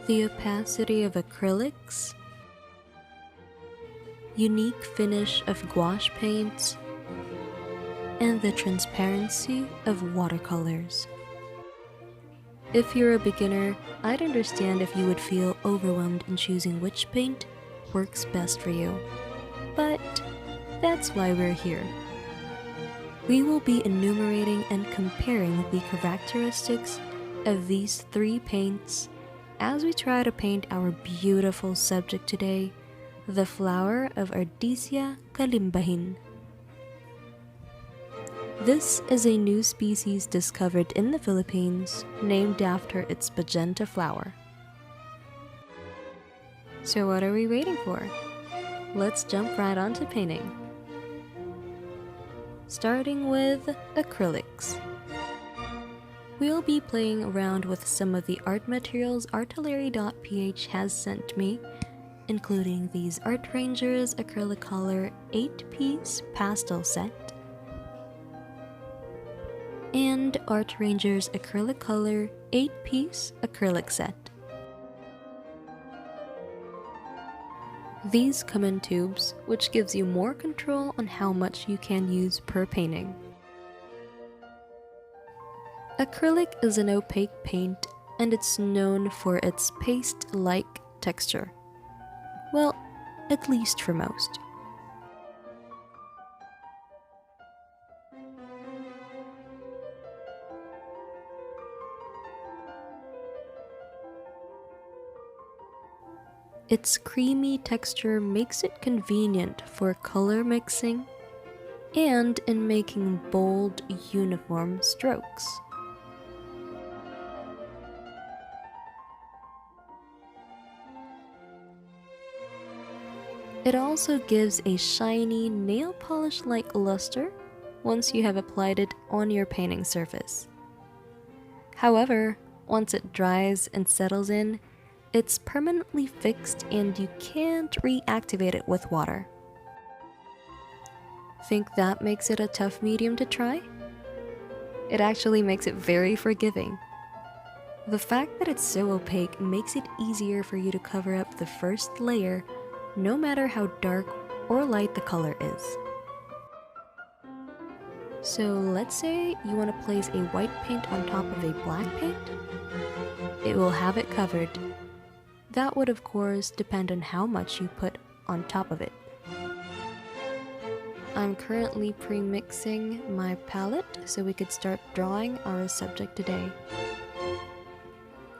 The opacity of acrylics, unique finish of gouache paints, and the transparency of watercolors. If you're a beginner, I'd understand if you would feel overwhelmed in choosing which paint works best for you. But that's why we're here. We will be enumerating and comparing the characteristics of these three paints as we try to paint our beautiful subject today, the flower of Ardisia kalimbahin. This is a new species discovered in the Philippines, named after its magenta flower. So what are we waiting for? Let's jump right onto painting. Starting with acrylics. We'll be playing around with some of the art materials Artillery.ph has sent me, including these Art Rangers Acrylicolor 8-piece pastel set, and Art Rangers Acrylicolor 8-piece acrylic set. These come in tubes, which gives you more control on how much you can use per painting. Acrylic is an opaque paint, and it's known for its paste-like texture. Well, at least for most. Its creamy texture makes it convenient for color mixing and in making bold, uniform strokes. It also gives a shiny, nail polish-like luster once you have applied it on your painting surface. However, once it dries and settles in, it's permanently fixed and you can't reactivate it with water. Think that makes it a tough medium to try? It actually makes it very forgiving. The fact that it's so opaque makes it easier for you to cover up the first layer, no matter how dark or light the color is. So let's say you want to place a white paint on top of a black paint. It will have it covered. That would of course depend on how much you put on top of it. I'm currently pre-mixing my palette so we could start drawing our subject today.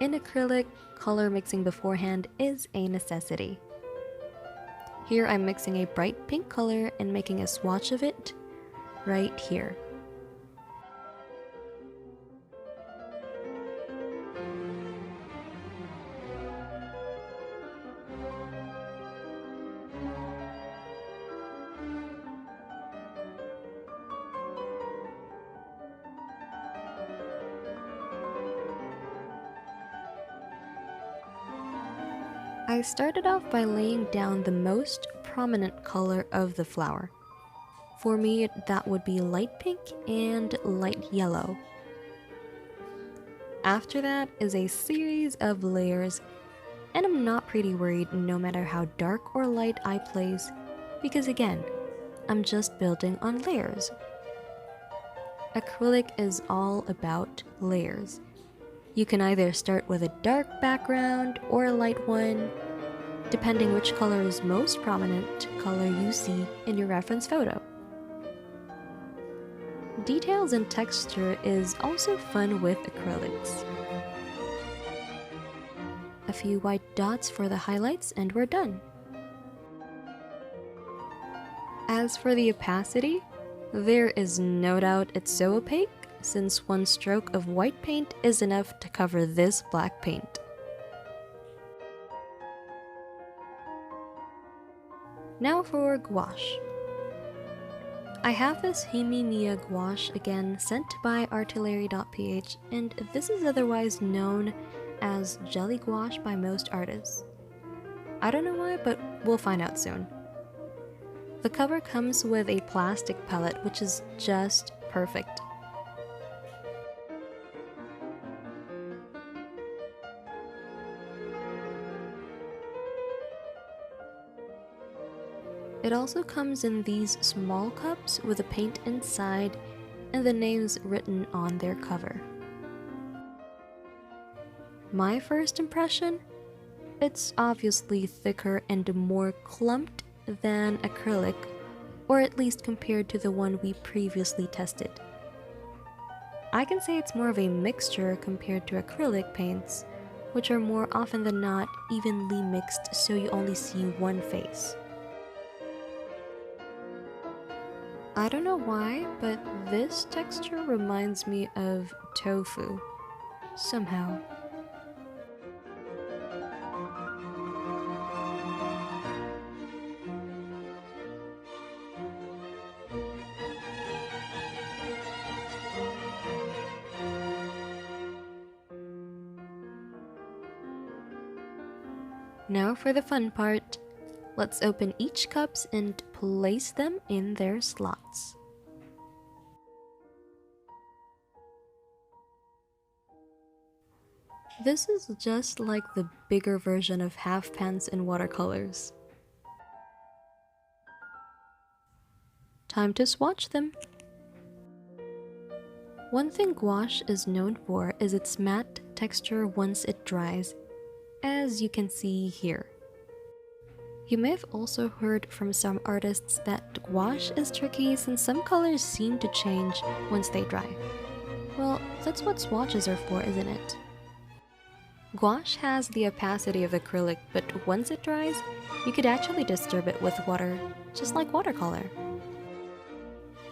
In acrylic, color mixing beforehand is a necessity. Here I'm mixing a bright pink color and making a swatch of it right here. I started off by laying down the most prominent color of the flower. For me, that would be light pink and light yellow. After that is a series of layers, and I'm not pretty worried no matter how dark or light I place, because again, I'm just building on layers. Acrylic is all about layers. You can either start with a dark background or a light one, depending which color is most prominent color you see in your reference photo. Details and texture is also fun with acrylics. A few white dots for the highlights and we're done. As for the opacity, there is no doubt it's so opaque since one stroke of white paint is enough to cover this black paint. Now for gouache. I have this Himi Mia gouache again sent by Artillery.ph, and this is otherwise known as jelly gouache by most artists. I don't know why, but we'll find out soon. The cover comes with a plastic pellet, which is just perfect. It also comes in these small cups with the paint inside and the names written on their cover. My first impression? It's obviously thicker and more clumped than acrylic, or at least compared to the one we previously tested. I can say it's more of a mixture compared to acrylic paints, which are more often than not evenly mixed so you only see one face. I don't know why, but this texture reminds me of tofu, somehow. Now for the fun part. Let's open each cups and place them in their slots. This is just like the bigger version of half pans in watercolors. Time to swatch them. One thing gouache is known for is its matte texture once it dries, as you can see here. You may have also heard from some artists that gouache is tricky since some colors seem to change once they dry. Well, that's what swatches are for, isn't it? Gouache has the opacity of acrylic, but once it dries, you could actually disturb it with water, just like watercolor.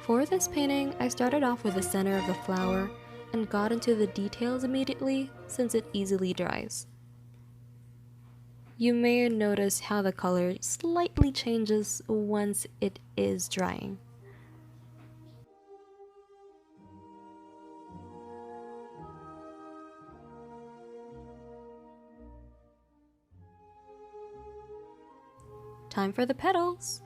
For this painting, I started off with the center of the flower and got into the details immediately since it easily dries. You may notice how the color slightly changes once it is drying. Time for the petals!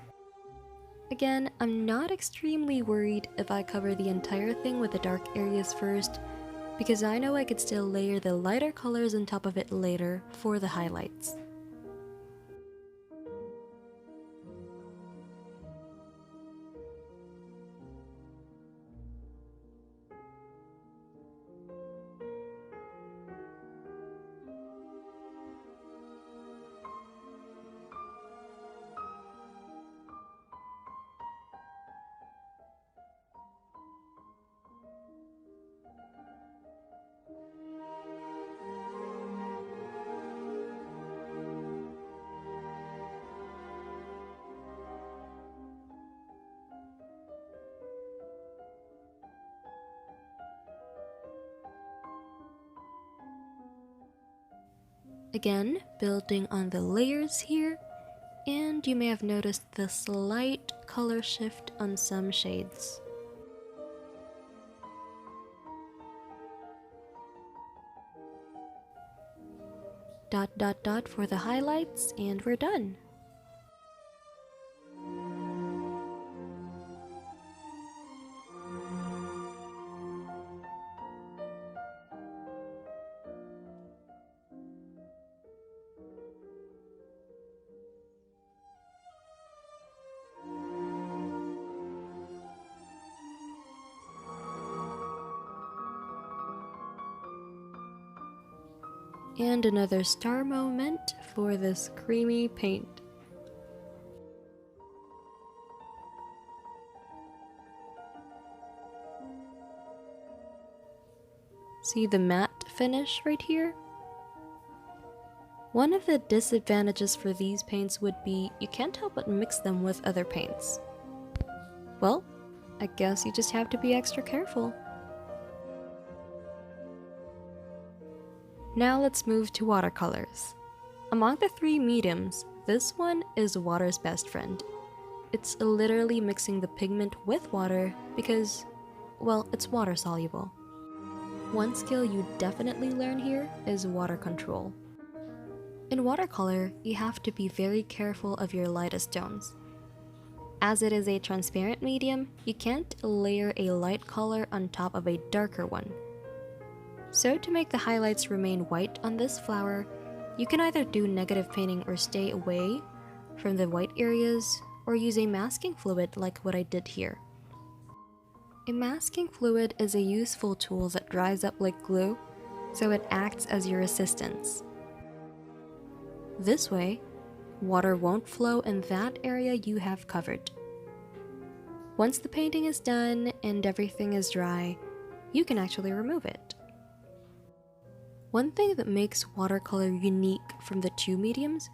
Again, I'm not extremely worried if I cover the entire thing with the dark areas first, because I know I could still layer the lighter colors on top of it later for the highlights. Again, building on the layers here, and you may have noticed the slight color shift on some shades. Dot dot dot for the highlights, and we're done. And another star moment for this creamy paint. See the matte finish right here? One of the disadvantages for these paints would be you can't help but mix them with other paints. Well, I guess you just have to be extra careful. Now let's move to watercolors. Among the three mediums, this one is water's best friend. It's literally mixing the pigment with water because, well, it's water soluble. One skill you definitely learn here is water control. In watercolor, you have to be very careful of your lightest tones. As it is a transparent medium, you can't layer a light color on top of a darker one. So to make the highlights remain white on this flower, you can either do negative painting or stay away from the white areas, or use a masking fluid like what I did here. A masking fluid is a useful tool that dries up like glue, so it acts as your assistance. This way, water won't flow in that area you have covered. Once the painting is done and everything is dry, you can actually remove it. One thing that makes watercolor unique from the two mediums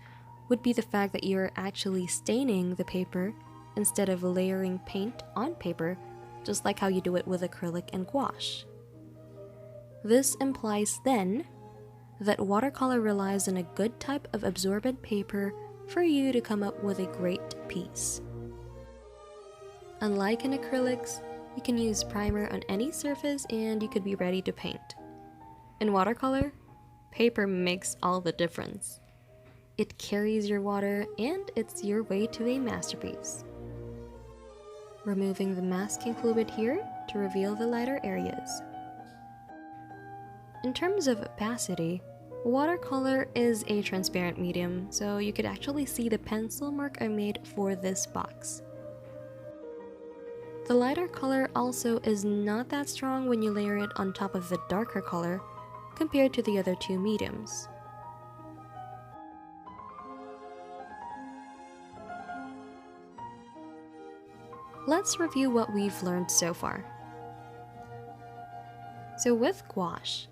would be the fact that you're actually staining the paper instead of layering paint on paper, just like how you do it with acrylic and gouache. This implies then that watercolor relies on a good type of absorbent paper for you to come up with a great piece. Unlike in acrylics, you can use primer on any surface and you could be ready to paint. In watercolor, paper makes all the difference. It carries your water and it's your way to a masterpiece. Removing the masking fluid here to reveal the lighter areas. In terms of opacity, watercolor is a transparent medium, so you could actually see the pencil mark I made for this box. The lighter color also is not that strong when you layer it on top of the darker color compared to the other two mediums. Let's review what we've learned so far. So with gouache,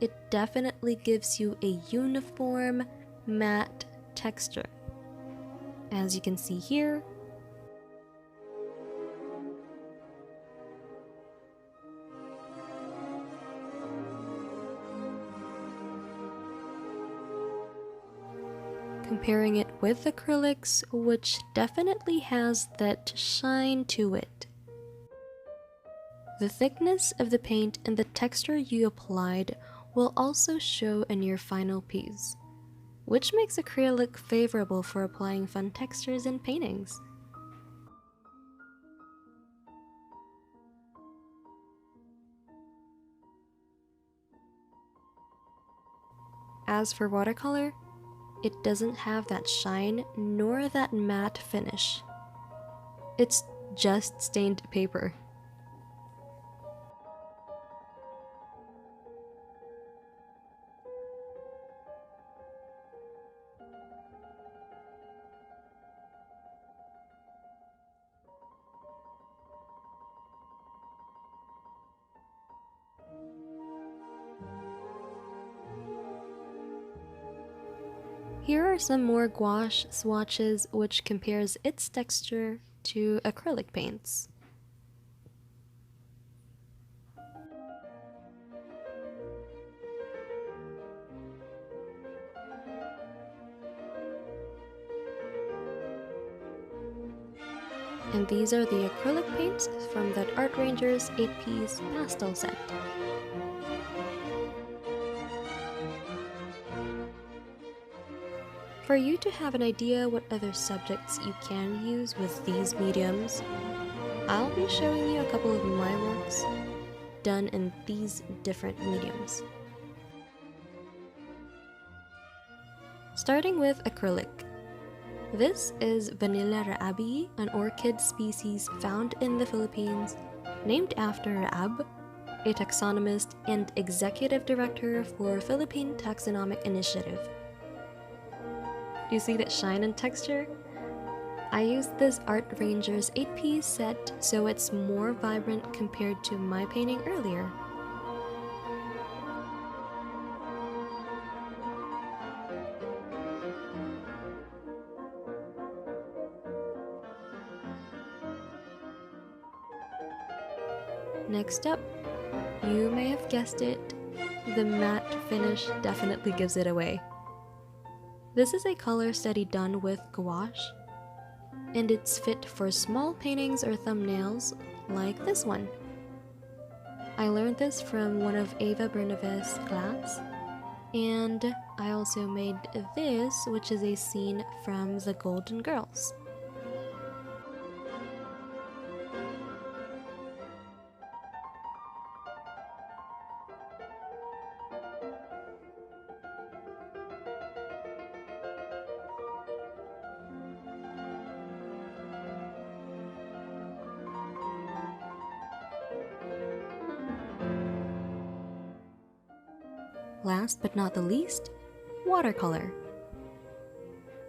it definitely gives you a uniform, matte texture. As you can see here, comparing it with acrylics, which definitely has that shine to it. The thickness of the paint and the texture you applied will also show in your final piece, which makes acrylic favorable for applying fun textures in paintings. As for watercolor, it doesn't have that shine nor that matte finish. It's just stained paper. Here are some more gouache swatches which compares its texture to acrylic paints. And these are the acrylic paints from that Art Rangers 8-piece pastel set. For you to have an idea what other subjects you can use with these mediums, I'll be showing you a couple of my works done in these different mediums. Starting with acrylic. This is Vanilla raabii, an orchid species found in the Philippines, named after Raab, a taxonomist and executive director for Philippine Taxonomic Initiative. Do you see that shine and texture? I used this Art Rangers 8-piece set so it's more vibrant compared to my painting earlier. Next up, you may have guessed it, the matte finish definitely gives it away. This is a color study done with gouache, and it's fit for small paintings or thumbnails like this one. I learned this from one of Ava Bernave's class, and I also made this, which is a scene from The Golden Girls. Last but not the least, watercolor.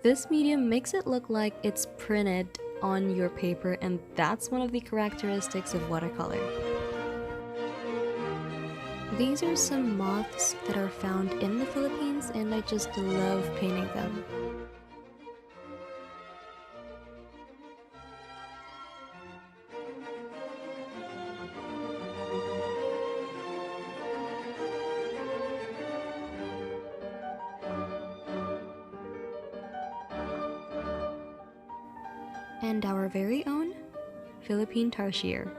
This medium makes it look like it's printed on your paper, and that's one of the characteristics of watercolor. These are some moths that are found in the Philippines, and I just love painting them. And our very own Philippine tarsier.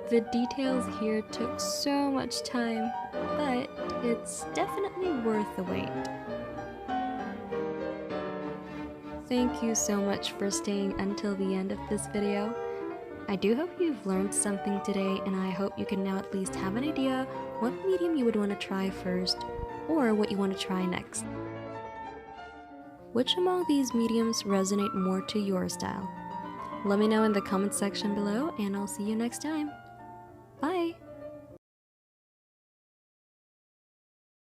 The details here took so much time, but it's definitely worth the wait. Thank you so much for staying until the end of this video. I do hope you've learned something today, and I hope you can now at least have an idea what medium you would want to try first, or what you want to try next. Which among these mediums resonate more to your style? Let me know in the comment section below, and I'll see you next time.